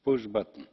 push button.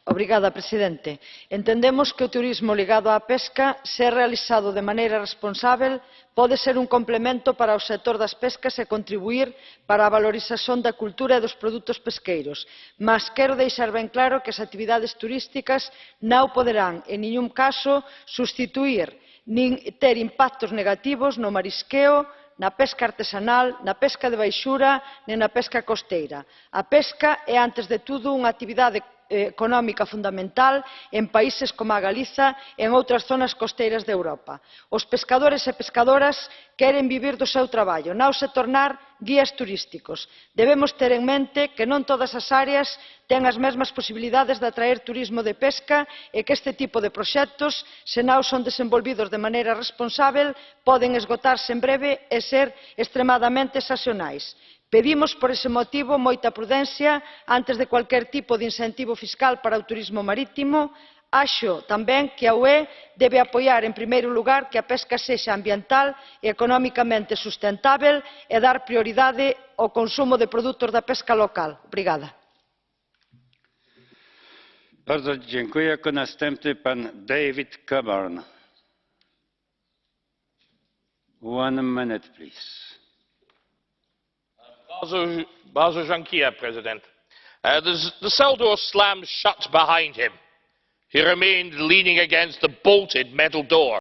Obrigada, presidente. Entendemos que o turismo ligado á pesca, se realizado de maneira responsável, pode ser un complemento para o sector das pescas e contribuír para a valorización da cultura e dos produtos pesqueiros, mas quero deixar ben claro que as actividades turísticas non poderán, en ningún caso, substituír nin ter impactos negativos no marisqueo, na pesca artesanal, na pesca de baixura nin na pesca costeira. A pesca é, antes de todo, unha actividade económica fundamental en países como a Galiza e en outras zonas costeiras de Europa. Os pescadores e pescadoras queren vivir do seu traballo, non se tornar guías turísticos. Debemos ter en mente que non todas as áreas ten as mesmas posibilidades de atraer turismo de pesca e que este tipo de proxectos, se non son desenvolvidos de maneira responsável, poden esgotarse en breve e ser extremadamente sazonais. Pedimos, por ese motivo, moita prudencia antes de cualquier tipo de incentivo fiscal para o turismo marítimo. Acho tamén que a UE debe apoiar, en primeiro lugar, que a pesca sexa ambiental e economicamente sustentável e dar prioridade ao consumo de produtos da pesca local. Obrigada. Bardzo dziękuję. Jako następny pan David Coburn. 1 minute, please. Bardzo dziękuję, President. The cell door slammed shut behind him. He remained leaning against the bolted metal door.